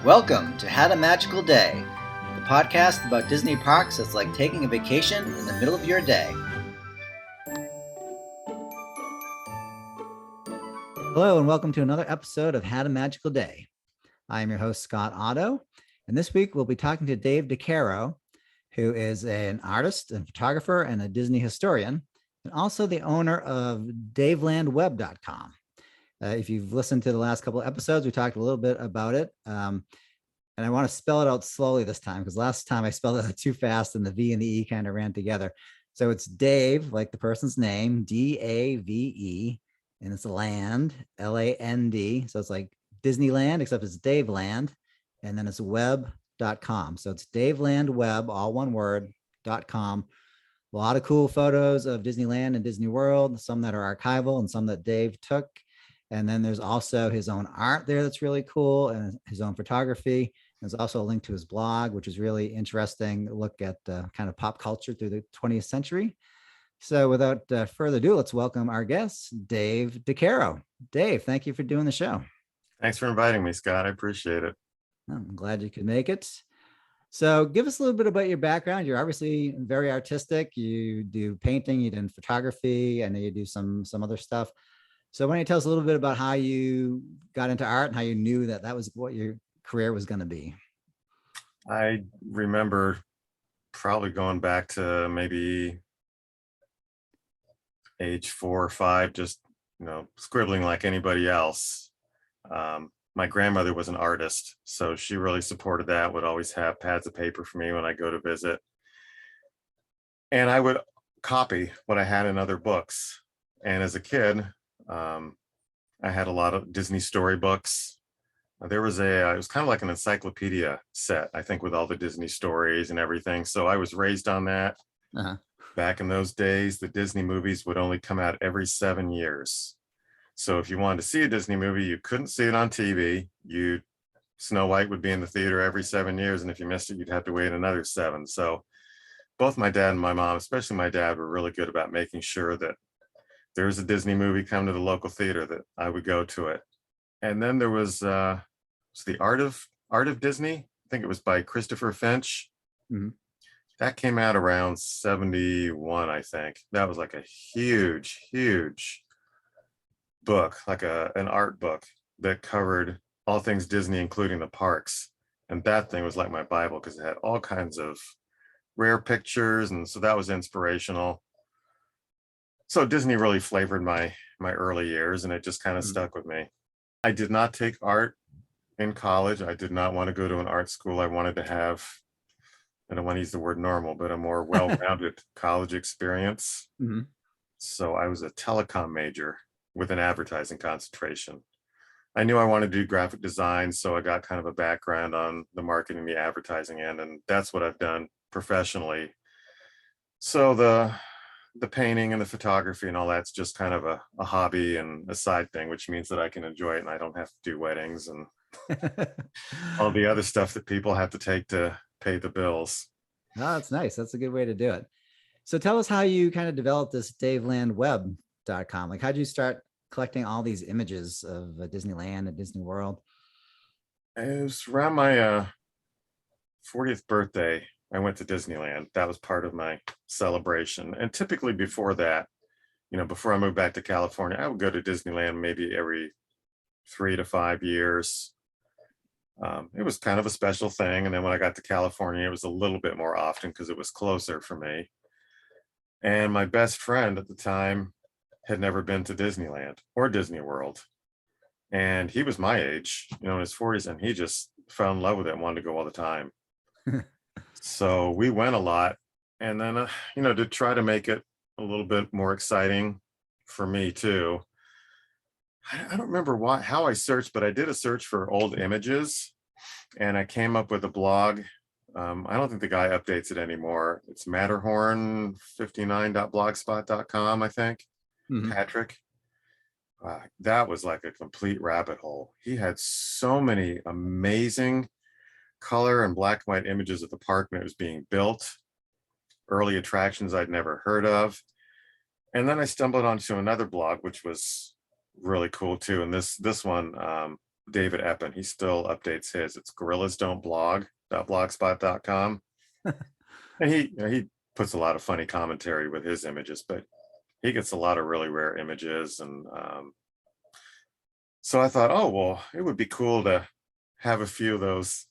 Welcome to Had a Magical Day, the podcast about Disney parks that's like taking a vacation in the middle of your day. Hello, and welcome to another episode of Had a Magical Day. I am your host, Scott Otto, and this week we'll be talking to Dave DeCaro, who is an artist and photographer and a Disney historian, and also the owner of DaveLandWeb.com. If you've listened to the last couple of episodes, we talked a little bit about it. And I want to spell it out slowly this time, because last time I spelled it out too fast and the V and the E kind of ran together. So it's Dave, like the person's name, D-A-V-E, and it's land, L-A-N-D. So it's like Disneyland, except it's Daveland, and then it's web.com. So it's DaveLandWeb, all one word, .com. A lot of cool photos of Disneyland and Disney World, some that are archival and some that Dave took. And then there's also his own art there that's really cool, and his own photography. There's also a link to his blog, which is really interesting look at kind of pop culture through the 20th century. So without further ado, let's welcome our guest, Dave DeCaro. Dave, thank you for doing the show. Thanks for inviting me, Scott. I appreciate it. I'm glad you could make it. So give us a little bit about your background. You're obviously very artistic. You do painting, you do photography. I know you do some other stuff. So why don't you tell us a little bit about how you got into art and how you knew that that was what your career was going to be? I remember probably going back to maybe age 4 or 5, just, scribbling like anybody else. My grandmother was an artist, so she really supported that, would always have pads of paper for me when I go to visit. And I would copy what I had in other books. And as a kid, I had a lot of Disney storybooks. There was it was kind of like an encyclopedia set, I think, with all the Disney stories and everything. So I was raised on that. Uh-huh. Back in those days, the Disney movies would only come out every 7 years. So if you wanted to see a Disney movie, you couldn't see it on TV. Snow White would be in the theater every 7 years. And if you missed it, you'd have to wait another 7. So both my dad and my mom, especially my dad, were really good about making sure that there was a Disney movie come to the local theater that I would go to it. And then there was the Art of Disney. I think it was by Christopher Finch. Mm-hmm. That came out around 71, I think. That was like a huge, huge book, like an art book that covered all things Disney, including the parks. And that thing was like my Bible, because it had all kinds of rare pictures. And so that was inspirational. So Disney really flavored my early years, and it just kind of stuck with me. I did not take art in college. I did not want to go to an art school. I wanted to have, I don't want to use the word normal, but a more well-rounded college experience. Mm-hmm. So I was a telecom major with an advertising concentration. I knew I wanted to do graphic design, so I got kind of a background on the marketing, the advertising end, and that's what I've done professionally. So the painting and the photography and all that's just kind of a hobby and a side thing, which means that I can enjoy it and I don't have to do weddings and all the other stuff that people have to take to pay the bills. Oh, that's nice. That's a good way to do it. So tell us how you kind of developed this DaveLandWeb.com. Like, how did you start collecting all these images of Disneyland and Disney World? It was around my 40th birthday. I went to Disneyland. That was part of my celebration. And typically before that, before I moved back to California, I would go to Disneyland maybe every 3 to 5 years. It was kind of a special thing. And then when I got to California, it was a little bit more often because it was closer for me. And my best friend at the time had never been to Disneyland or Disney World. And he was my age, in his 40s, and he just fell in love with it and wanted to go all the time. So we went a lot, and then, to try to make it a little bit more exciting for me too. I don't remember how I searched, but I did a search for old images, and I came up with a blog. I don't think the guy updates it anymore. It's Matterhorn59.blogspot.com, I think. Mm-hmm. Patrick. That was like a complete rabbit hole. He had so many amazing color and black and white images of the park when it was being built, early attractions I'd never heard of. And then I stumbled onto another blog, which was really cool too. And this one David Eppen. He still updates his. It's gorillasdon'tblog.blogspot.com. And he puts a lot of funny commentary with his images, but he gets a lot of really rare images. And so I thought, oh, well, it would be cool to have a few of those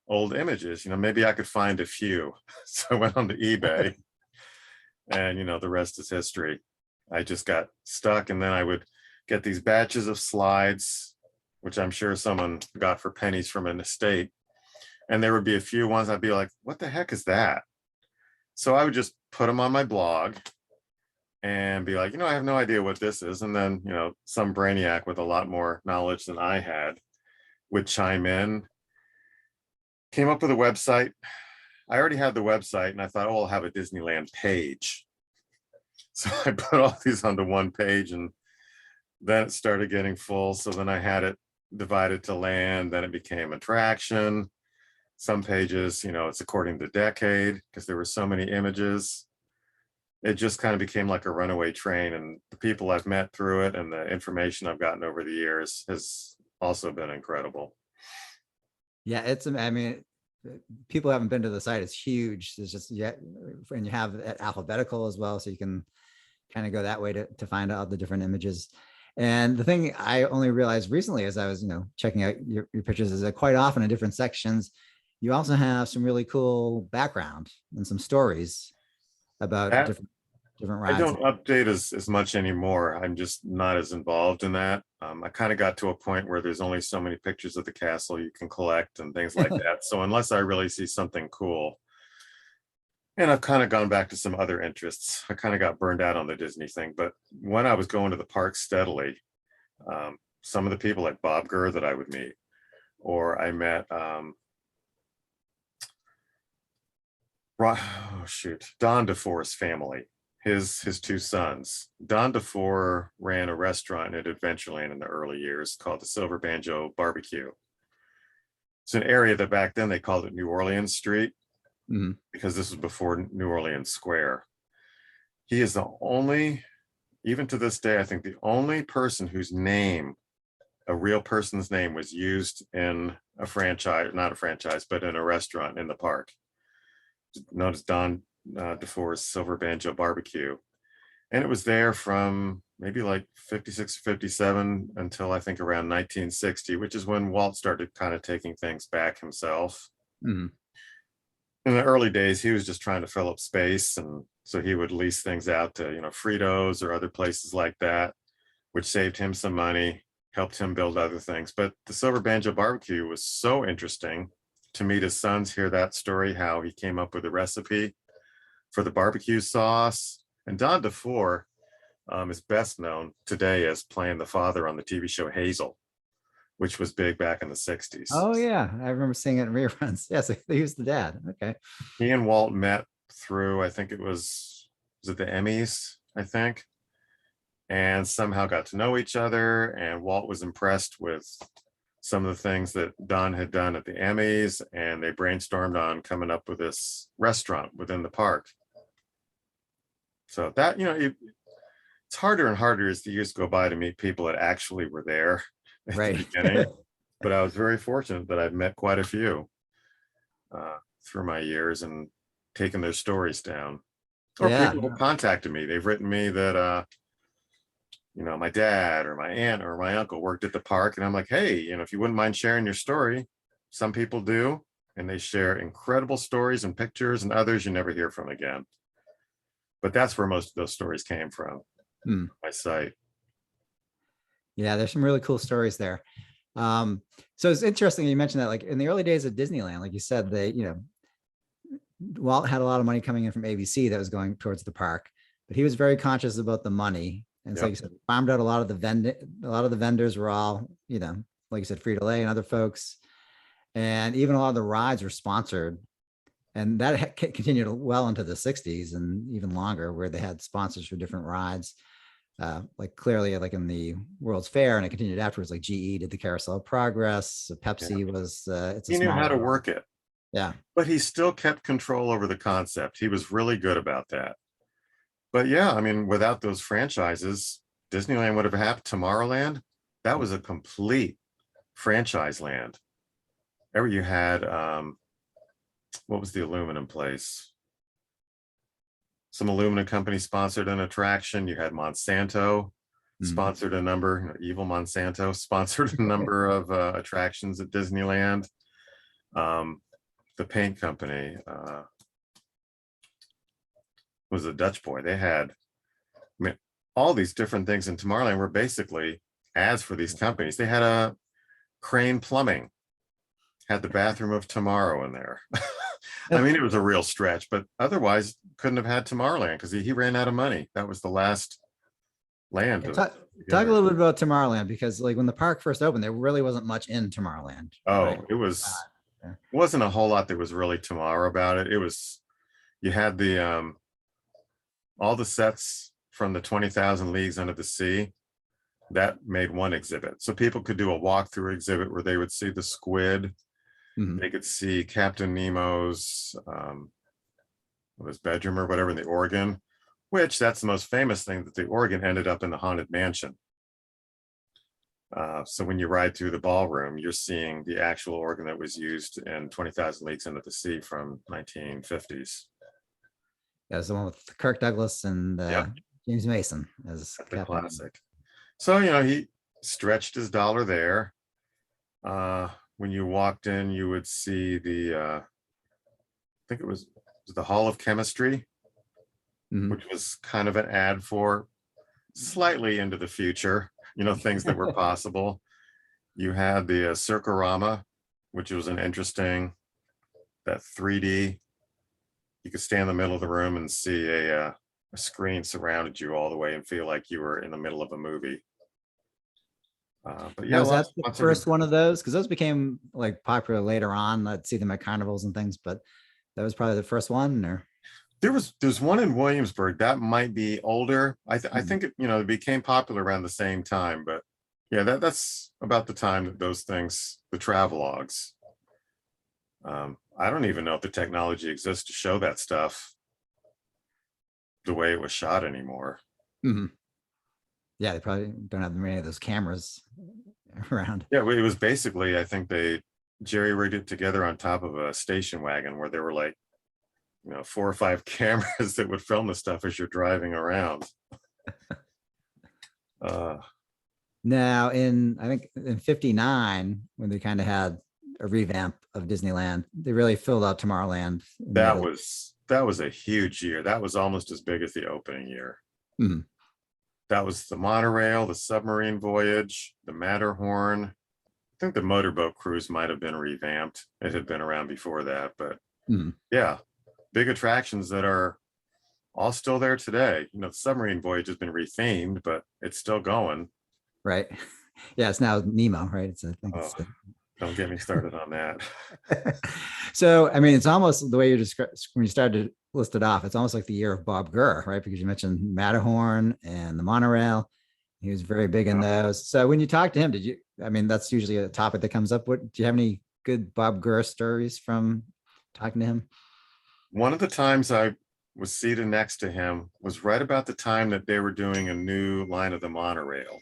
old images. Maybe I could find a few. So I went onto eBay, and the rest is history. I just got stuck, and then I would get these batches of slides, which I'm sure someone got for pennies from an estate. And there would be a few ones I'd be like, what the heck is that? So I would just put them on my blog and be like, I have no idea what this is. And then, some brainiac with a lot more knowledge than I had would chime in, came up with a website. I already had the website, and I thought, oh, I'll have a Disneyland page. So I put all these onto one page, and then it started getting full. So then I had it divided to land, then it became attraction. Some pages, it's according to decade, because there were so many images. It just kind of became like a runaway train, and the people I've met through it and the information I've gotten over the years has also been incredible. Yeah, I mean, people haven't been to the site. It's huge. There's just, yeah, and you have it alphabetical as well, so you can kind of go that way to find out the different images. And the thing I only realized recently as I was, checking out your pictures is that quite often in different sections, you also have some really cool background and some stories about different rides. I don't update as much anymore. I'm just not as involved in that. I kind of got to a point where there's only so many pictures of the castle you can collect and things like that. So unless I really see something cool, and I've kind of gone back to some other interests. I kind of got burned out on the Disney thing. But when I was going to the park steadily, some of the people like Bob Gurr that I would meet, or I met, Don DeFore's family, his two sons. Don DeFore ran a restaurant at Adventureland in the early years called the Silver Banjo Barbecue. It's an area that back then they called it New Orleans Street, because this was before New Orleans Square. He is the only, even to this day, I think the only person whose name, a real person's name, was used in a franchise, not a franchise, but in a restaurant in the park, known as Don DeFore's Silver Banjo Barbecue. And it was there from maybe like 56 or 57 until I think around 1960, which is when Walt started kind of taking things back himself. In the early days, he was just trying to fill up space, and so he would lease things out to, Fritos or other places like that, which saved him some money, helped him build other things. But the Silver Banjo Barbecue was so interesting to meet his sons, hear that story, how he came up with the recipe for the barbecue sauce. And Don DeFore is best known today as playing the father on the TV show Hazel, which was big back in the 60s. Oh yeah, I remember seeing it in reruns. Yes, he was the dad. Okay. He and Walt met through, I think it was it the Emmys, I think, and somehow got to know each other. And Walt was impressed with some of the things that Don had done at the Emmys, and they brainstormed on coming up with this restaurant within the park. So that, it's harder and harder as the years go by to meet people that actually were there at the beginning. But I was very fortunate that I've met quite a few through my years and taken their stories down. Or people who contacted me. They've written me that, my dad or my aunt or my uncle worked at the park. And I'm like, hey, if you wouldn't mind sharing your story. Some people do, and they share incredible stories and pictures, and others you never hear from again. But that's where most of those stories came from, my site. Yeah, there's some really cool stories there. So it's interesting you mentioned that, like in the early days of Disneyland, like you said, Walt had a lot of money coming in from ABC that was going towards the park, but he was very conscious about the money. And so, like you said, farmed out a lot of the vendors were all, like you said, Frito-Lay and other folks. And even a lot of the rides were sponsored. And that continued well into the 60s and even longer, where they had sponsors for different rides. Like clearly, like in the World's Fair, and it continued afterwards. Like GE did the Carousel of Progress. Pepsi was. He knew how to work it. Yeah, but he still kept control over the concept. He was really good about that. But yeah, I mean, without those franchises, Disneyland would have happened. Tomorrowland, that was a complete franchise land. Ever you had what was the aluminum place? Some aluminum company sponsored an attraction. You had Monsanto sponsored a number, evil Monsanto sponsored a number of attractions at Disneyland. The paint company was a Dutch boy. They had, I mean, all these different things in Tomorrowland were basically ads for these companies. They had a Crane Plumbing, had the bathroom of tomorrow in there. I mean, it was a real stretch, but otherwise couldn't have had Tomorrowland because he ran out of money. That was the last land. Talk a little bit about Tomorrowland, because like when the park first opened, there really wasn't much in Tomorrowland. Oh, right? it wasn't a whole lot that was really tomorrow about it. It was, you had the all the sets from the 20,000 Leagues Under the Sea that made one exhibit, so people could do a walkthrough exhibit where they would see the squid. They could see Captain Nemo's his bedroom or whatever in the organ, which that's the most famous thing, that the organ ended up in the Haunted Mansion. So when you ride through the ballroom, you're seeing the actual organ that was used in 20,000 Leagues Under the Sea from 1950s. Yeah, it's the one with Kirk Douglas and James Mason as the Captain. classic. So, you know, he stretched his dollar there. When you walked in, you would see the, I think it was the Hall of Chemistry, which was kind of an ad for slightly into the future, you know, things that were possible. You had the Circorama, which was an interesting, that 3D. You could stand in the middle of the room and see a screen surrounded you all the way and feel like you were in the middle of a movie. But yeah, was that the first one of those? Because those became like popular later on. I'd see them at carnivals and things, but that was probably the first one. Or there's one in Williamsburg that might be older. I think it, you know, it became popular around the same time. But yeah, that's about the time that those things, the travelogues. I don't even know if the technology exists to show that stuff the way it was shot anymore. Yeah, they probably don't have many of those cameras around. Yeah, it was basically, I think they jerry-rigged it together on top of a station wagon where there were like, you know, 4 or 5 cameras that would film the stuff as you're driving around. Now I think in 59, when they kind of had a revamp of Disneyland, they really filled out Tomorrowland. That was a huge year. That was almost as big as the opening year. That was the monorail, the submarine voyage, the Matterhorn. I think the motorboat cruise might have been revamped. It had been around before that, but yeah, big attractions that are all still there today. You know, the submarine voyage has been rethemed, but it's still going. Right. Yeah, it's now Nemo, right? Don't get me started on that. So, I mean, it's almost the way you described when you started to list it off. It's almost like the year of Bob Gurr, right? Because you mentioned Matterhorn and the monorail. He was very big in those. So when you talk to him, I mean, that's usually a topic that comes up. Do you have any good Bob Gurr stories from talking to him? One of the times I was seated next to him was right about the time that they were doing a new line of the monorail.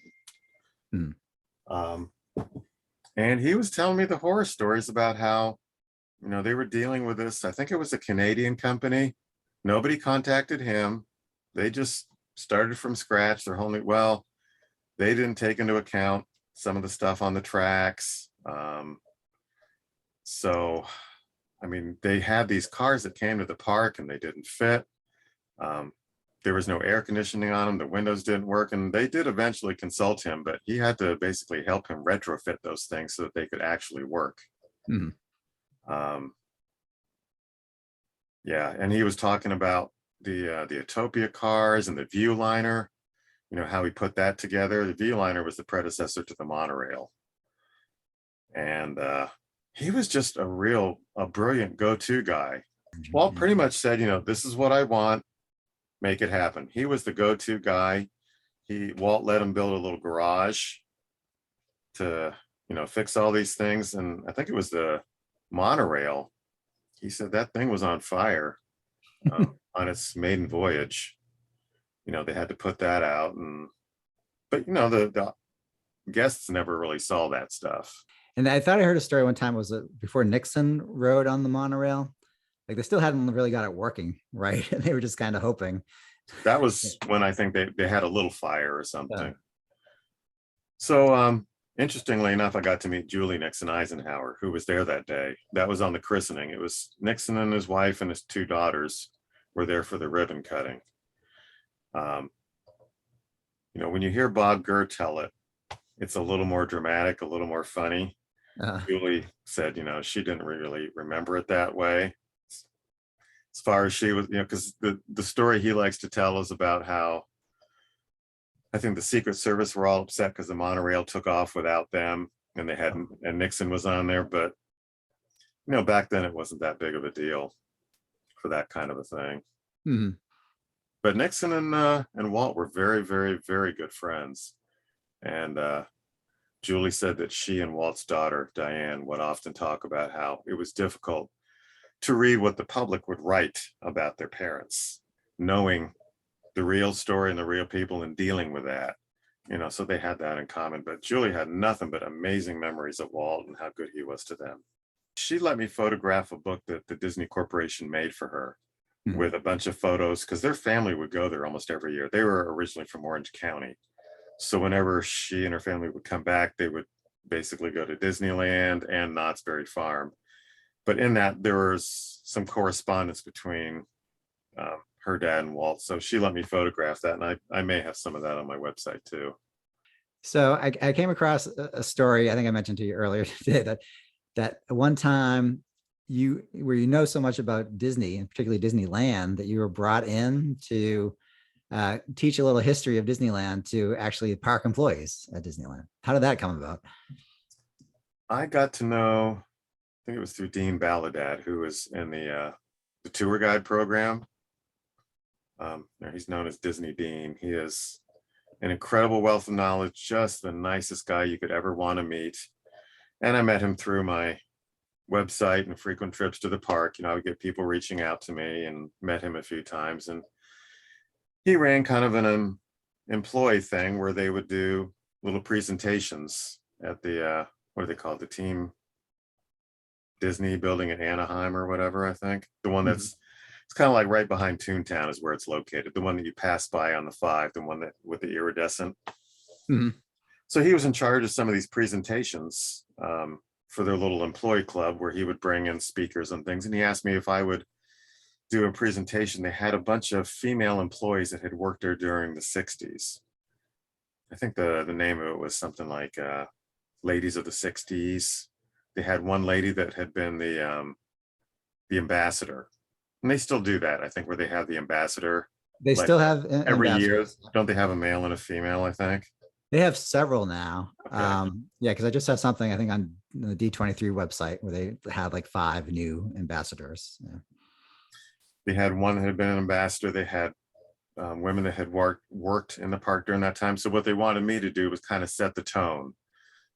And he was telling me the horror stories about how, you know, they were dealing with this. I think it was a Canadian company. Nobody contacted him. They just started from scratch. They're only, well, they didn't take into account some of the stuff on the tracks. So, I mean, they had these cars that came to the park and they didn't fit. There was no air conditioning on them. The windows didn't work, and they did eventually consult him, but he had to basically help him retrofit those things so that they could actually work. Yeah, and he was talking about the Utopia cars and the Viewliner, you know, how he put that together. The Viewliner was the predecessor to the monorail. And he was just a brilliant go-to guy. Walt pretty much said, you know, this is what I want, make it happen. He was the go-to guy. Walt let him build a little garage to, you know, fix all these things. And I think it was the monorail. He said that thing was on fire on its maiden voyage. You know, they had to put that out. But, you know, the guests never really saw that stuff. And I thought I heard a story one time was before Nixon rode on the monorail. Like they still hadn't really got it working, right? And they were just kind of hoping. That was when I think they had a little fire or something. Uh, So interestingly enough, I got to meet Julie Nixon Eisenhower, who was there that day. That was on the christening. It was Nixon and his wife and his two daughters were there for the ribbon cutting. Um, when you hear Bob Gurr tell it, it's a little more dramatic, a little more funny. uh, Julie said, she didn't really remember it that way. As far as she was, because the story he likes to tell is about how I think the Secret Service were all upset because the monorail took off without them, and and Nixon was on there. But back then it wasn't that big of a deal for that kind of a thing. hmm. But Nixon and Walt were very, very, very good friends, and Julie said that she and Walt's daughter Diane would often talk about how it was difficult to read what the public would write about their parents, knowing the real story and the real people and dealing with that, so they had that in common. But Julie had nothing but amazing memories of Walt and how good he was to them. She let me photograph a book that the Disney Corporation made for her Hmm. with a bunch of photos, because their family would go there almost every year. They were originally from Orange County. So whenever she and her family would come back, they would basically go to Disneyland and Knott's Berry Farm. But in that, there was some correspondence between her dad and Walt. So she let me photograph that. And I may have some of that on my website too. So I came across a story, I think I mentioned to you earlier today, that one time where so much about Disney and particularly Disneyland that you were brought in to teach a little history of Disneyland to actually park employees at Disneyland. How did that come about? I got to know, I think it was through Dean Balladad, who was in the tour guide program. He's known as Disney Dean. He is an incredible wealth of knowledge, just the nicest guy you could ever want to meet. And I met him through my website and frequent trips to the park. I would get people reaching out to me, and met him a few times. And he ran kind of an employee thing where they would do little presentations at the, what do they call it? The Team Disney building in Anaheim or whatever, I think. The one that's, it's kind of like right behind Toontown is where it's located. The one that you pass by on the 5, the one that with the iridescent. Mm-hmm. So he was in charge of some of these presentations for their little employee club, where he would bring in speakers and things. And he asked me if I would do a presentation. They had a bunch of female employees that had worked there during the 60s. I think the name of it was something like Ladies of the 60s. They had one lady that had been the ambassador. And they still do that, I think, where they have the ambassador. They still have every year. ambassadors. Don't they have a male and a female, I think? They have several now. Okay. Yeah, because I just saw something, I think, on the D23 website where they had like 5 new ambassadors. Yeah. They had one that had been an ambassador. They had women that had worked in the park during that time. So what they wanted me to do was kind of set the tone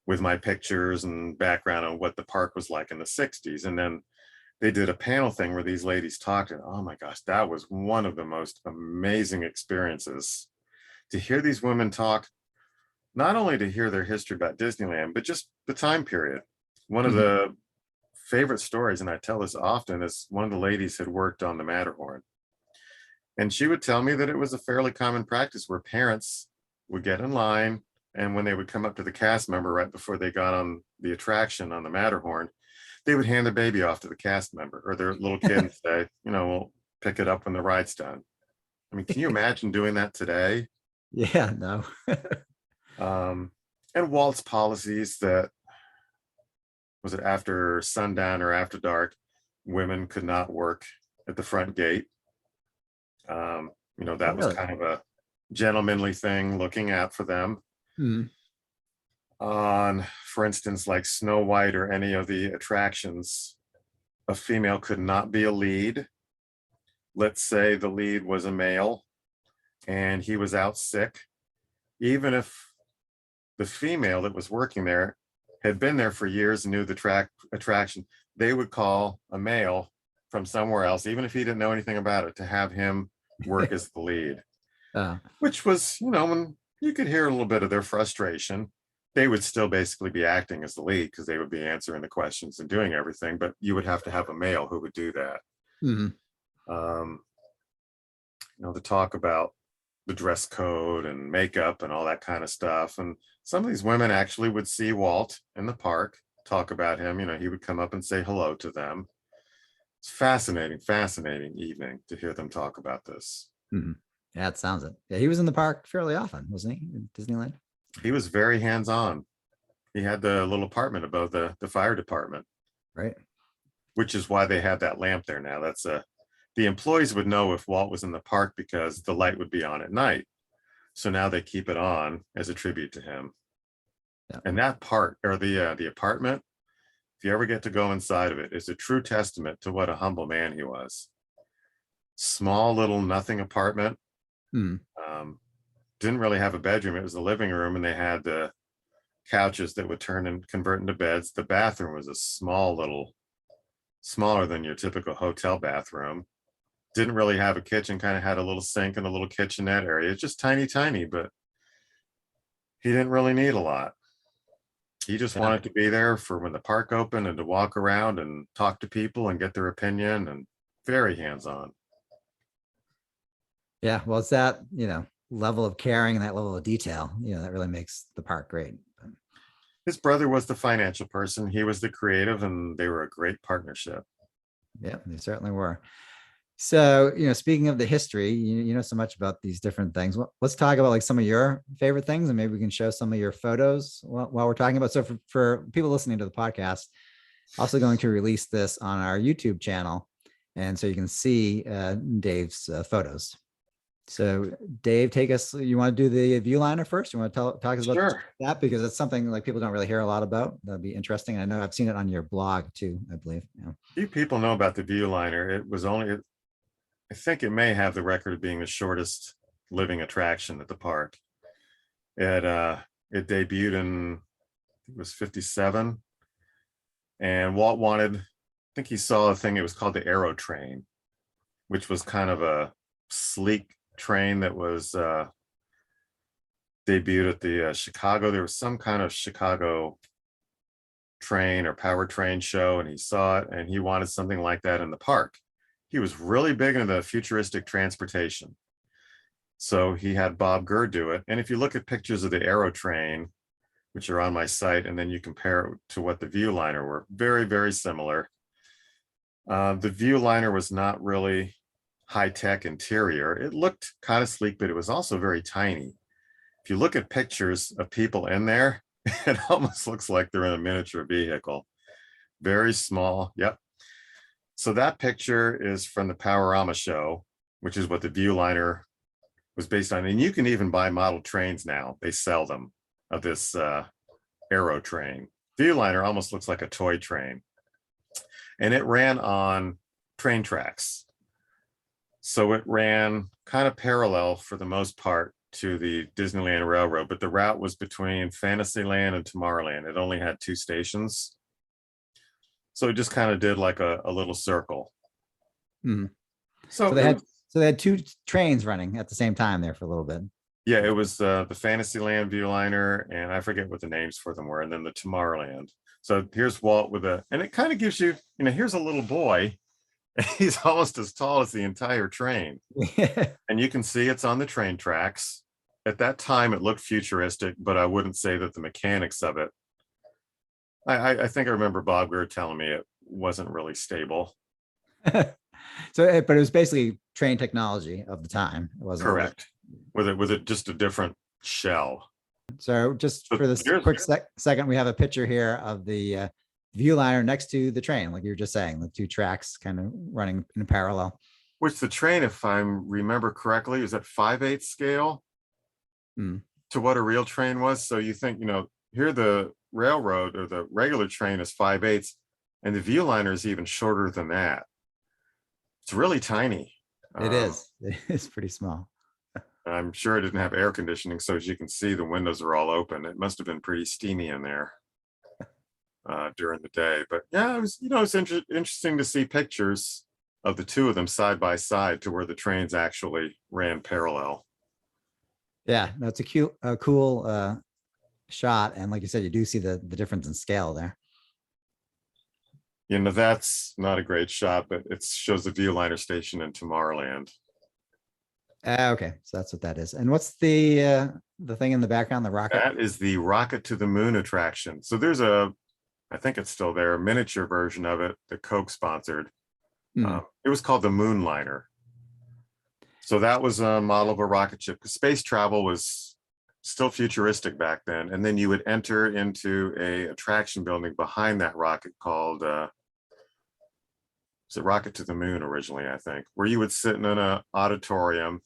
with my pictures and background on what the park was like in the 60s. And then they did a panel thing where these ladies talked, and oh my gosh, that was one of the most amazing experiences to hear these women talk, not only to hear their history about Disneyland, but just the time period. One of the favorite stories, and I tell this often, is one of the ladies had worked on the Matterhorn. And she would tell me that it was a fairly common practice where parents would get in line, and when they would come up to the cast member right before they got on the attraction on the Matterhorn, they would hand their baby off to the cast member or their little kid and say, we'll pick it up when the ride's done. I mean, can you imagine doing that today? Yeah, no. And Walt's policies that, was it after sundown or after dark, women could not work at the front gate. That was kind of a gentlemanly thing, looking out for them. On, for instance, like Snow White or any of the attractions, a female could not be a lead. Let's say the lead was a male and he was out sick. Even if the female that was working there had been there for years and knew the attraction, they would call a male from somewhere else, even if he didn't know anything about it, to have him work as the lead. Which was, when you could hear a little bit of their frustration. they would still basically be acting as the lead because they would be answering the questions and doing everything, but you would have to have a male who would do that. Mhm. Um, to talk about the dress code and makeup and all that kind of stuff. And some of these women actually would see Walt in the park, talk about him. He would come up and say hello to them. It's fascinating evening to hear them talk about this. Mhm. Yeah, it sounds it. Yeah, he was in the park fairly often, wasn't he? In Disneyland. He was very hands-on. He had the little apartment above the fire department, Right. which is why they have that lamp there now. The employees would know if Walt was in the park because the light would be on at night. So now they keep it on as a tribute to him. Yeah. And that part, or the apartment, if you ever get to go inside of it, is a true testament to what a humble man he was. Small little nothing apartment. Mhm. Didn't really have a bedroom. It was the living room, and they had the couches that would turn and convert into beds. The bathroom was a smaller than your typical hotel bathroom. Didn't really have a kitchen, kind of had a little sink and a little kitchenette area. It's just tiny, but he didn't really need a lot. He just Yeah. wanted to be there for when the park opened and to walk around and talk to people and get their opinion, and very hands-on. Yeah. Well, it's that, level of caring and that level of detail, that really makes the park great. His brother was the financial person. He was the creative, and they were a great partnership. Yeah, they certainly were. So, speaking of the history, you know so much about these different things. Let's talk about like some of your favorite things, and maybe we can show some of your photos while we're talking about. So for people listening to the podcast, also going to release this on our YouTube channel. And so you can see Dave's photos. So Dave, take us, you want to do the Viewliner first? You want to talk us about Sure. that? Because it's something like people don't really hear a lot about. That'd be interesting. I know I've seen it on your blog too, I believe. Yeah. Few people know about the Viewliner. I think it may have the record of being the shortest living attraction at the park. It debuted in, it was 57. And Walt wanted, I think he saw a thing, it was called the Aero Train, which was kind of a sleek train that was debuted at the Chicago. There was some kind of Chicago train or powertrain show, and he saw it, and he wanted something like that in the park. He was really big into the futuristic transportation. So he had Bob Gurr do it. And if you look at pictures of the Aero Train, which are on my site, and then you compare it to what the Viewliner were, very similar. The Viewliner was not really high-tech interior. It looked kind of sleek, but it was also very tiny. If you look at pictures of people in there, it almost looks like they're in a miniature vehicle. Very small. Yep. So that picture is from the Powerama show, which is what the Viewliner was based on. And you can even buy model trains now. They sell them, of this Aero Train. Viewliner almost looks like a toy train. And it ran on train tracks. So it ran kind of parallel for the most part to the Disneyland Railroad, but the route was between Fantasyland and Tomorrowland. It only had 2 stations. So it just kind of did like a little circle. Mm-hmm. So they had 2 trains running at the same time there for a little bit. Yeah, it was the Fantasyland Viewliner, and I forget what the names for them were, and then the Tomorrowland. So here's Walt and it kind of gives you, here's a little boy. He's almost as tall as the entire train. And you can see it's on the train tracks. At that time, it looked futuristic, but I wouldn't say that the mechanics of it. I think I remember Bob Gurr telling me it wasn't really stable. But it was basically train technology of the time. It wasn't correct. With it just a different shell. So just for this quick second, we have a picture here of the Viewliner next to the train, like you were just saying, the 2 tracks kind of running in parallel. Which the train, if I remember correctly, is at 5/8 scale to what a real train was. So you think, here the railroad or the regular train is 5/8, and the Viewliner is even shorter than that. It's really tiny. It is. It's pretty small. I'm sure it didn't have air conditioning, so as you can see, the windows are all open. It must have been pretty steamy in there during the day. But yeah, it was, it's interesting to see pictures of the 2 of them side by side to where the trains actually ran parallel. Yeah, that's a cool shot. And like you said, you do see the difference in scale there. That's not a great shot, but it shows the Viewliner station in Tomorrowland. Okay, so that's what that is. And what's the thing in the background, the rocket? That is the Rocket to the Moon attraction. So there's I think it's still there, a miniature version of it that Coke sponsored. It was called the Moonliner. So that was a model of a rocket ship, because space travel was still futuristic back then. And then you would enter into a attraction building behind that rocket called was it Rocket to the Moon originally, I think, where you would sit in an auditorium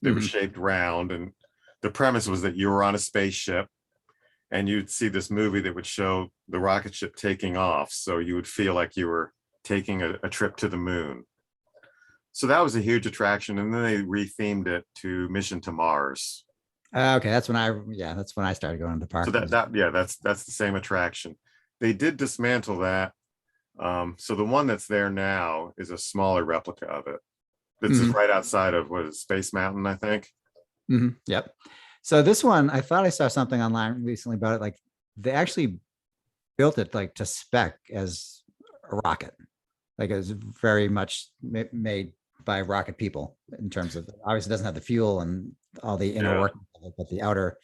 that was shaped round. And the premise was that you were on a spaceship and you'd see this movie that would show the rocket ship taking off. So you would feel like you were taking a trip to the moon. So that was a huge attraction. And then they rethemed it to Mission to Mars. Okay, that's when I started going to the park. So that's the same attraction. They did dismantle that. So the one that's there now is a smaller replica of it. This is right outside of Space Mountain, I think. Yep. So this one, I thought I saw something online recently about it. Like they actually built it like to spec as a rocket. Like it was very much made by rocket people in terms of, obviously it doesn't have the fuel and all the inner workings of it, but the outer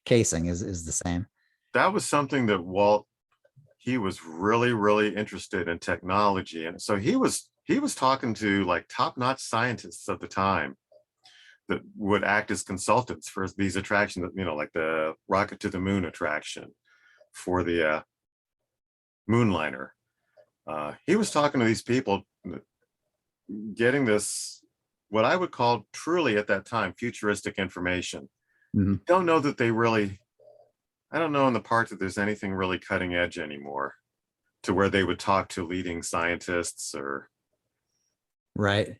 casing is the same. That was something that Walt, he was really, really interested in technology. And so he was talking to like top-notch scientists at the time that would act as consultants for these attractions, like the Rocket to the Moon attraction for the Moonliner. He was talking to these people, getting this, what I would call truly at that time, futuristic information. Don't know that they really, I don't know in the park that there's anything really cutting edge anymore to where they would talk to leading scientists or. Right.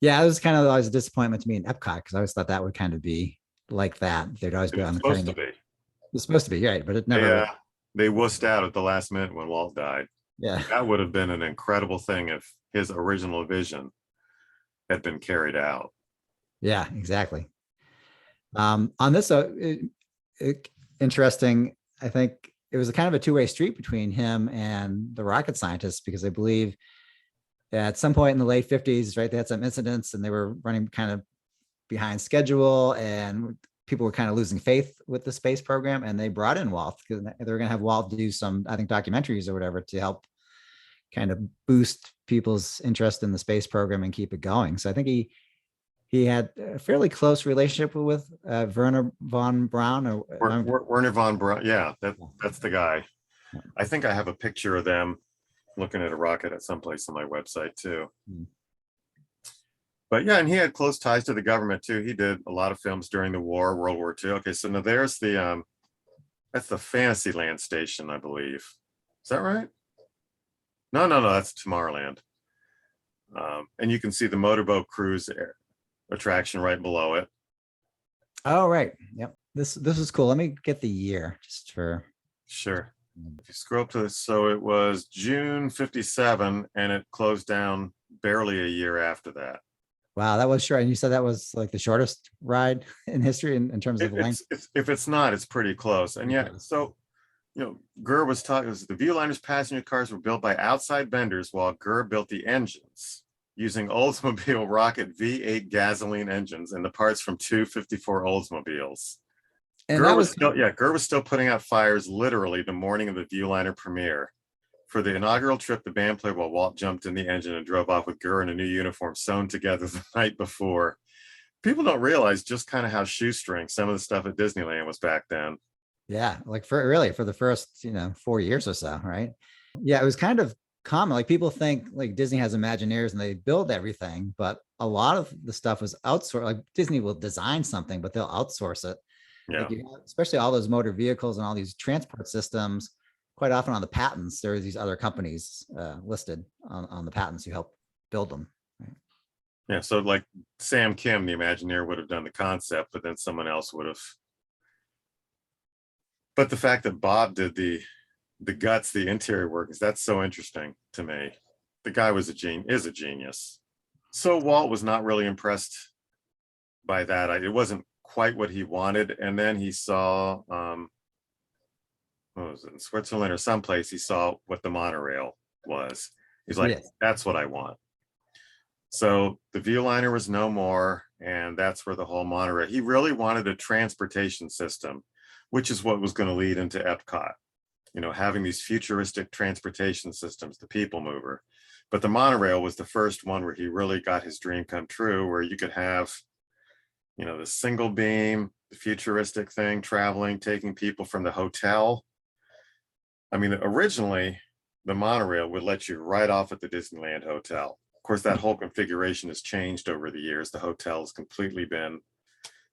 Yeah, it was kind of always a disappointment to me in Epcot, because I always thought that would kind of be like that. They'd always be on the cutting edge. It's supposed to be, right? But it never. Yeah, they wussed out at the last minute when Walt died. Yeah, that would have been an incredible thing if his original vision had been carried out. Yeah, exactly. On this, interesting. I think it was a kind of a two-way street between him and the rocket scientists, because I believe at some point in the late 50s, right, they had some incidents and they were running kind of behind schedule, and people were kind of losing faith with the space program, and they brought in Walt because they were going to have Walt do some, I think, documentaries or whatever to help kind of boost people's interest in the space program and keep it going. So I think he had a fairly close relationship with Werner von Braun. Werner von Braun. Yeah, that's the guy. I think I have a picture of them looking at a rocket at some place on my website too. But yeah, and he had close ties to the government too. He did a lot of films during the war, World War II. Okay, so now there's the that's the Fantasyland station, I believe. Is that right? No, that's Tomorrowland. And you can see the motorboat cruise attraction right below it. Oh, right. Yep. This is cool. Let me get the year just for. Sure. If you scroll up to this, so it was June 57, and it closed down barely a year after that. Wow, that was short. And you said that was like the shortest ride in history in terms of length? If it's not, it's pretty close. And yeah, so, Gurr was talking, the Viewliner's passenger cars were built by outside vendors while Gurr built the engines using Oldsmobile Rocket V8 gasoline engines and the parts from 254 Oldsmobiles. And Gurr was still putting out fires literally the morning of the Viewliner premiere. For the inaugural trip, the band played while Walt jumped in the engine and drove off with Gurr in a new uniform sewn together the night before. People don't realize just kind of how shoestring some of the stuff at Disneyland was back then. Yeah, like for the first 4 years or so, right? Yeah, it was kind of common. Like people think like Disney has Imagineers and they build everything, but a lot of the stuff was outsourced. Like Disney will design something, but they'll outsource it. Yeah. Like especially all those motor vehicles and all these transport systems. Quite often on the patents, there are these other companies listed on the patents who help build them. Right? Yeah, so like Sam Kim, the Imagineer, would have done the concept, but then someone else would have. But the fact that Bob did the guts, the interior work, that's so interesting to me. The guy is a genius. So Walt was not really impressed by that. It wasn't quite what he wanted. And then he saw what was it, in Switzerland or someplace, he saw what the monorail was. He's like, Yes. that's what I want. So the Viewliner was no more, and that's where the whole monorail. He really wanted a transportation system, which is what was going to lead into Epcot. You know, having these futuristic transportation systems, the people mover. But the monorail was the first one where he really got his dream come true, where you could have, you know, the single beam, the futuristic thing, traveling, taking people from the hotel. I mean, originally, the monorail would let you right off at the Disneyland hotel. Of course, that whole configuration has changed over the years. The hotel has completely been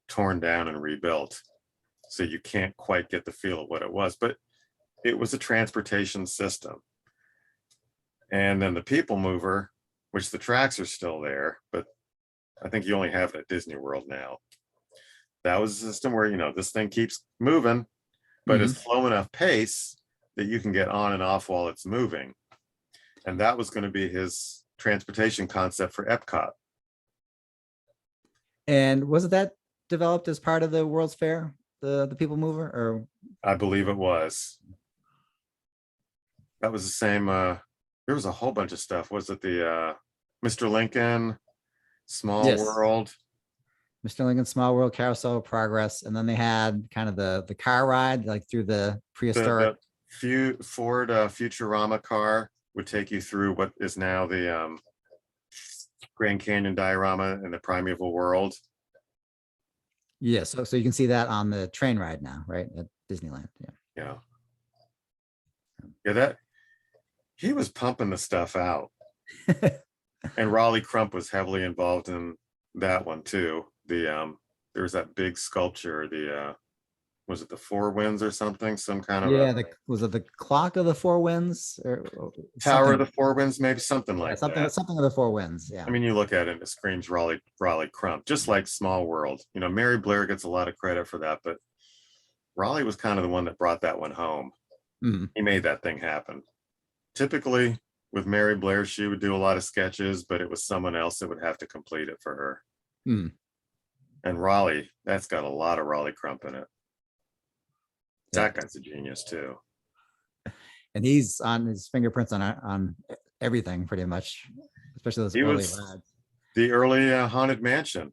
torn down and rebuilt. So you can't quite get the feel of what it was, but it was a transportation system. And then the people mover, which the tracks are still there, but I think you only have it at Disney World now. That was a system where, you know, this thing keeps moving, but it's slow enough pace that you can get on and off while it's moving. And that was going to be his transportation concept for Epcot. And wasn't that developed as part of the World's Fair, the people mover? Or I believe it was. That was the same. There was a whole bunch of stuff. Was it the Mr. Lincoln, Small Yes. World? Mr. Lincoln, Small World, Carousel of Progress, and then they had kind of the car ride, like through the prehistoric. The Ford Futurama car would take you through what is now the Grand Canyon diorama in the primeval world. Yeah, so you can see that on the train ride now, right, at Disneyland. Yeah, that he was pumping the stuff out. And Raleigh Crump was heavily involved in that one too. There was that big sculpture, was it the Four Winds or something? Some kind of was it the Clock of the Four Winds or Tower of the Four Winds, maybe something like that. Something of the Four Winds. Yeah. I mean, you look at it and it screams Raleigh Crump, just like Small World. You know, Mary Blair gets a lot of credit for that, but Raleigh was kind of the one that brought that one home. He made that thing happen. Typically with Mary Blair, she would do a lot of sketches, but it was someone else that would have to complete it for her. And Raleigh, that's got a lot of Raleigh Crump in it. That guy's a genius too. And he's on his fingerprints on everything pretty much, especially those early rides. The early Haunted Mansion.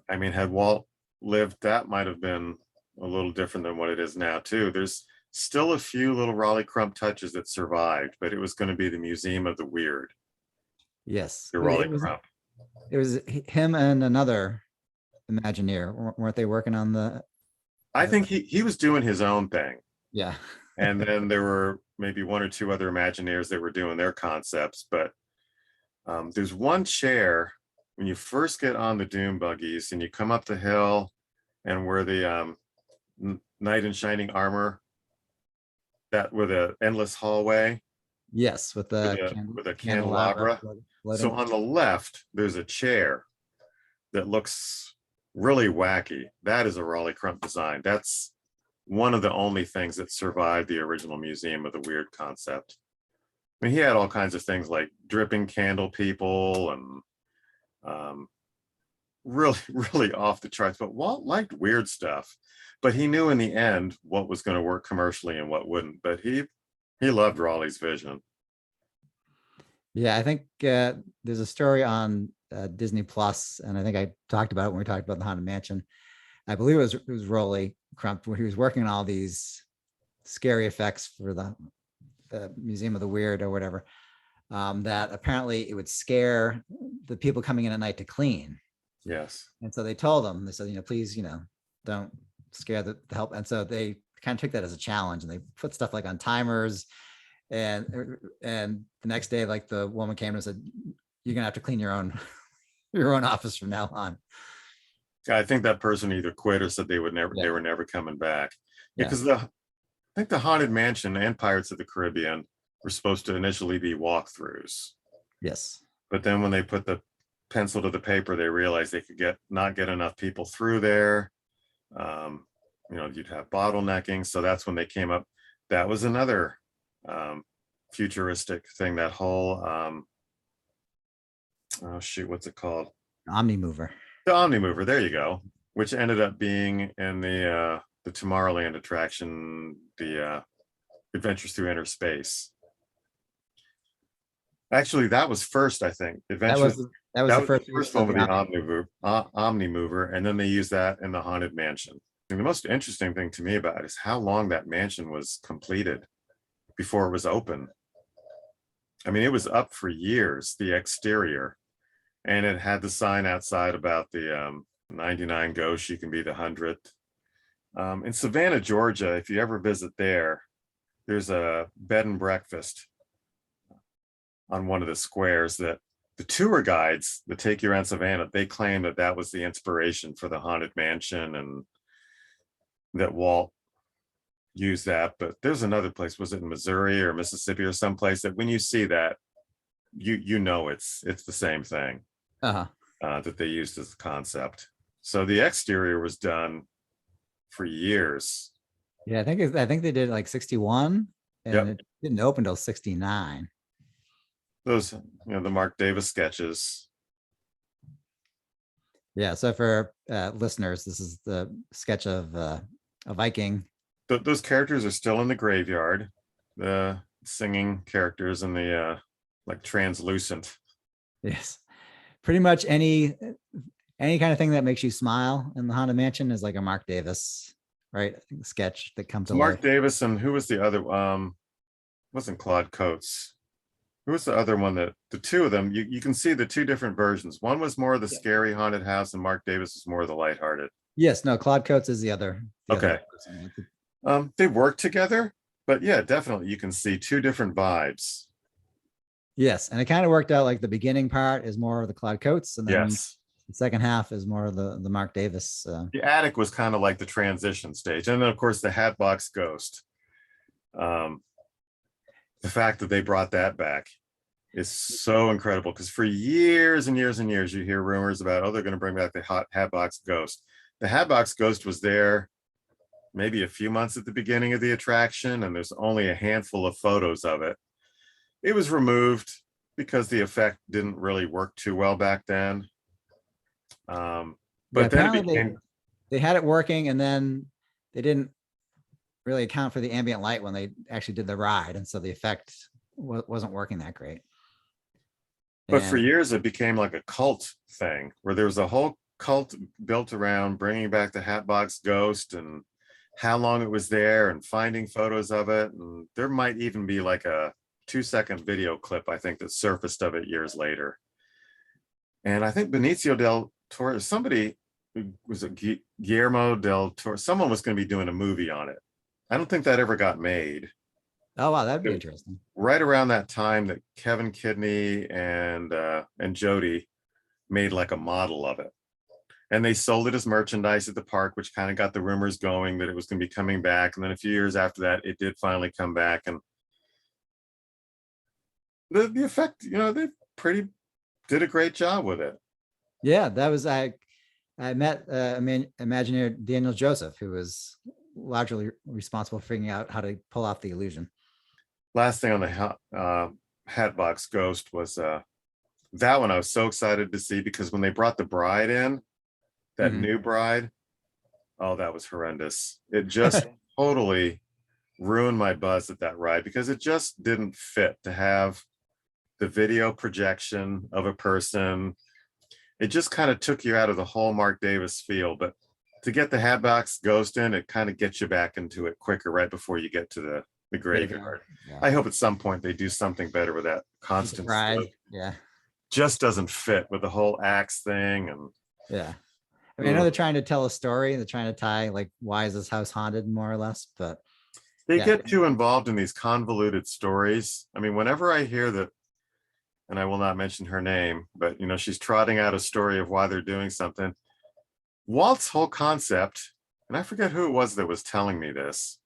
I mean, had Walt lived, that might have been a little different than what it is now too. There's still a few little Raleigh Crump touches that survived, but it was going to be the Museum of the Weird. Yes. The Raleigh Crump. It was him and another Imagineer. Weren't they working on the? I think he was doing his own thing. Yeah. And then there were maybe one or two other Imagineers that were doing their concepts, but there's one chair when you first get on the dune buggies and you come up the hill and where the knight in shining armor, that with an endless hallway. Yes, with a candelabra. So on the left, there's a chair that looks really wacky. That is a Raleigh Crump design. That's one of the only things that survived the original Museum of the Weird concept. I mean, he had all kinds of things like dripping candle people and really, really off the charts. But Walt liked weird stuff, but he knew in the end what was going to work commercially and what wouldn't. But he loved Raleigh's vision. Yeah, I think there's a story on Disney Plus, and I think I talked about it when we talked about the Haunted Mansion. I believe it was Raleigh Crump where he was working on all these scary effects for the Museum of the Weird or whatever. That apparently it would scare the people coming in at night to clean. Yes. And so they told them, they said, please, don't scare the help. And so they kind of took that as a challenge, and they put stuff like on timers. And the next day, like the woman came and said, "You're gonna have to clean your own office from now on." I think that person either quit or said they were never coming back. Because I think the Haunted Mansion and Pirates of the Caribbean were supposed to initially be walkthroughs. Yes. But then when they put the pencil to the paper, they realized they could not get enough people through there. You'd have bottlenecking. So that's when they came up. That was another futuristic thing, that whole what's it called? Omnimover. The Omnimover, there you go, which ended up being in the Tomorrowland attraction, the Adventures Through Inner Space. Actually, that was first, I think. That was the, that was That the was the first first use of one with the the Omni-Mover, and then they used that in the Haunted Mansion. And the most interesting thing to me about it is how long that mansion was completed before it was open. I mean, it was up for years, the exterior, and it had the sign outside about the 99 ghosts, you can be the 100th. In Savannah, Georgia, if you ever visit there, there's a bed and breakfast on one of the squares that the tour guides that take you around Savannah, they claim that that was the inspiration for the Haunted Mansion and that Walt used that. But there's another place, was it in Missouri or Mississippi or someplace, that when you see that, you know it's the same thing that they used as the concept. So the exterior was done for years. Yeah, I think they did like 61, and Yep. it didn't open till 69. Those, the Mark Davis sketches. Yeah, so for listeners, this is the sketch of a Viking. Those characters are still in the graveyard. The singing characters and the like translucent. Yes, pretty much any kind of thing that makes you smile in the Haunted Mansion is like a Mark Davis, right, sketch that comes to Mark life. Davis, and who was the other? Wasn't Claude Coates? Who was the other one? That the two of them, you can see the two different versions. One was more of the scary haunted house, and Mark Davis was more of the lighthearted. Yes, no, Claude Coates is the other. Okay. They work together, but yeah, definitely you can see two different vibes. Yes, and it kind of worked out. Like the beginning part is more of the Claude Coates, and then Yes, the second half is more of the Mark Davis. the attic was kind of like the transition stage, and then of course the Hatbox Ghost. The fact that they brought that back is so incredible, because for years and years and years you hear rumors about, oh, they're going to bring back the Hatbox Ghost. The Hatbox Ghost was there maybe a few months at the beginning of the attraction, and there's only a handful of photos of it. It was removed because the effect didn't really work too well back then. But then it became, they had it working, and then they didn't really account for the ambient light when they actually did the ride, and so the effect wasn't working that great. But for years it became like a cult thing, where there was a whole cult built around bringing back the Hatbox Ghost and how long it was there and finding photos of it. And there might even be like a 2-second video clip, I think, that surfaced of it years later. And I think Benicio del Toro, somebody, was it Guillermo del Toro, someone was going to be doing a movie on it. I don't think that ever got made. Oh wow, that'd be interesting. Right around that time that Kevin Kidney and Jody made like a model of it, and they sold it as merchandise at the park, which kind of got the rumors going that it was going to be coming back. And then a few years after that, it did finally come back, and the effect, they did a great job with it. Yeah, that was I met Imagineer Daniel Joseph, who was largely responsible for figuring out how to pull off the illusion. Last thing on the Hatbox Ghost was that one I was so excited to see, because when they brought the bride in, that new bride, oh, that was horrendous. It just totally ruined my buzz at that ride, because it just didn't fit to have the video projection of a person. It just kind of took you out of the whole Mark Davis feel. But to get the Hatbox Ghost in, it kind of gets you back into it quicker right before you get to the graveyard. Yeah. I hope at some point they do something better with that constant ride. Yeah, just doesn't fit with the whole axe thing. And yeah, I mean, I know they're trying to tell a story, they're trying to tie, like, why is this house haunted, more or less, but they get too involved in these convoluted stories. I mean, whenever I hear that, and I will not mention her name, but she's trotting out a story of why they're doing something, Walt's whole concept, and I forget who it was that was telling me this,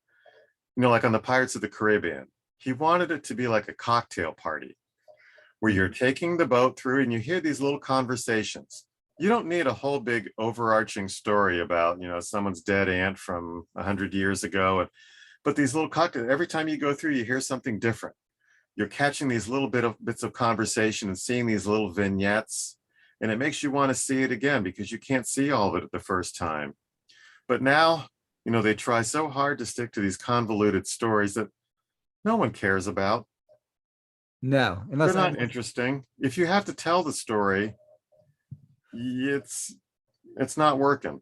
like on the Pirates of the Caribbean, he wanted it to be like a cocktail party where you're taking the boat through and you hear these little conversations. You don't need a whole big overarching story about, someone's dead aunt from 100 years ago. But these little cocktails, every time you go through, you hear something different. You're catching these little bits of conversation and seeing these little vignettes, and it makes you want to see it again, because you can't see all of it the first time. But now, they try so hard to stick to these convoluted stories that no one cares about. No, They're not interesting. If you have to tell the story, it's not working.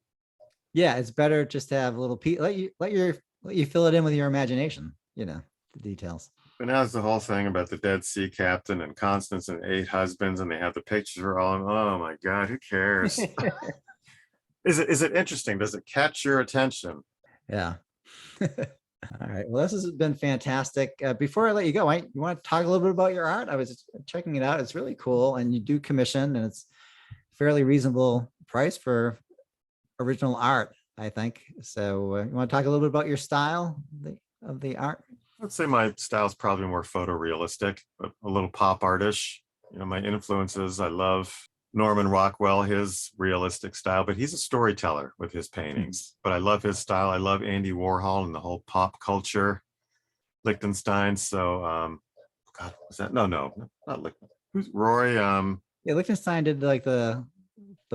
yeah, it's better just to have a little let you fill it in with your imagination, the details. But now it's the whole thing about the Dead Sea Captain and Constance and 8 husbands, and they have the pictures are all. Oh my God, who cares? Is it interesting? Does it catch your attention? Yeah. All right. Well, this has been fantastic. Before I let you go, you want to talk a little bit about your art? I was checking it out. It's really cool, and you do commission, and it's fairly reasonable price for original art, I think. So, you want to talk a little bit about your style of the art? I'd say my style is probably more photorealistic, but a little pop artish. My influences, I love Norman Rockwell, his realistic style, but he's a storyteller with his paintings. But I love his style. I love Andy Warhol and the whole pop culture, Lichtenstein. So, God, was that? No, not Lichtenstein. Who's Roy? Yeah, Lichtenstein did like the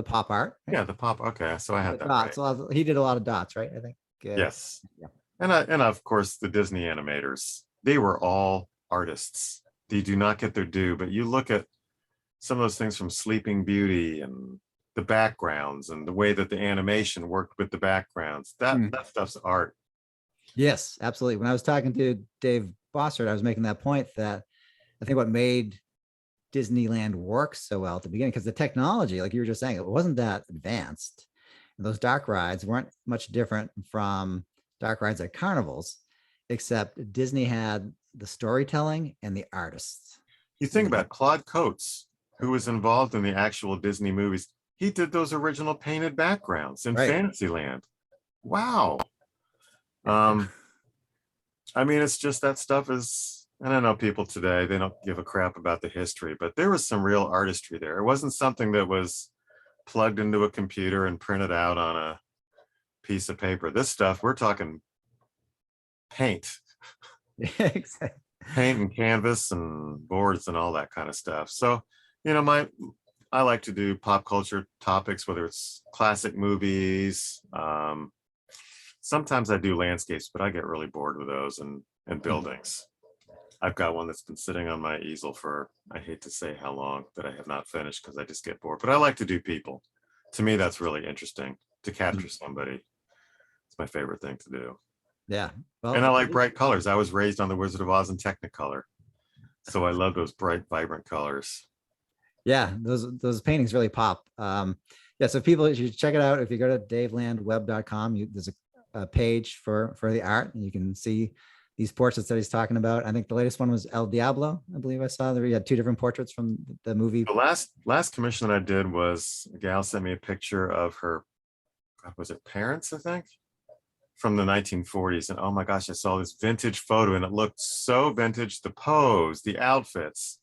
pop art. Right? Yeah, the pop. Okay, so I had that dots. right. He did a lot of dots, right? I think. Yes. Yeah. And of course the Disney animators, they were all artists. They do not get their due, but you look at some of those things from Sleeping Beauty and the backgrounds and the way that the animation worked with the backgrounds, that stuff's art. Yes, absolutely. When I was talking to Dave Bossert, I was making that point that I think what made Disneyland work so well at the beginning, because the technology, like you were just saying, it wasn't that advanced. And those dark rides weren't much different from dark rides at carnivals, except Disney had the storytelling and the artists. You think about Claude Coates, who was involved in the actual Disney movies. He did those original painted backgrounds in Fantasyland. Wow. I mean, it's just that stuff is, I don't know, people today, they don't give a crap about the history, but there was some real artistry there. It wasn't something that was plugged into a computer and printed out on a piece of paper. This stuff, we're talking paint. Exactly. Paint and canvas and boards and all that kind of stuff. So, I like to do pop culture topics, whether it's classic movies. Sometimes I do landscapes, but I get really bored with those and buildings. I've got one that's been sitting on my easel for, I hate to say how long, that I have not finished because I just get bored. But I like to do people. To me, that's really interesting, to capture somebody. It's my favorite thing to do. Yeah. Well, and I like bright colors. I was raised on the Wizard of Oz and Technicolor. So I love those bright, vibrant colors. Yeah, those paintings really pop. Yeah, so people, you should check it out. If you go to davelandweb.com, there's a page for the art, and you can see these portraits that he's talking about. I think the latest one was El Diablo. I believe I saw there. You had 2 different portraits from the movie. The last commission that I did was a gal sent me a picture of her, God, was it parents, I think, from the 1940s. And oh my gosh, I saw this vintage photo and it looked so vintage, the pose, the outfits,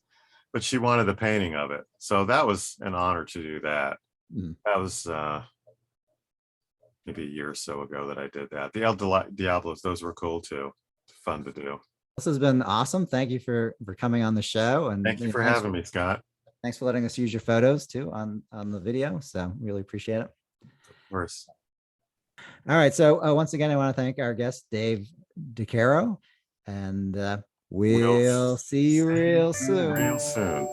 but she wanted the painting of it. So that was an honor to do that. That was maybe a year or so ago that I did that. The El Diablos, those were cool too. Fun to do. This has been awesome. Thank you for coming on the show. And thank you for having me, Scott. Thanks for letting us use your photos too on the video. So really appreciate it. Of course. All right. So once again, I want to thank our guest, Dave DeCaro, and we'll see you real soon. Real soon.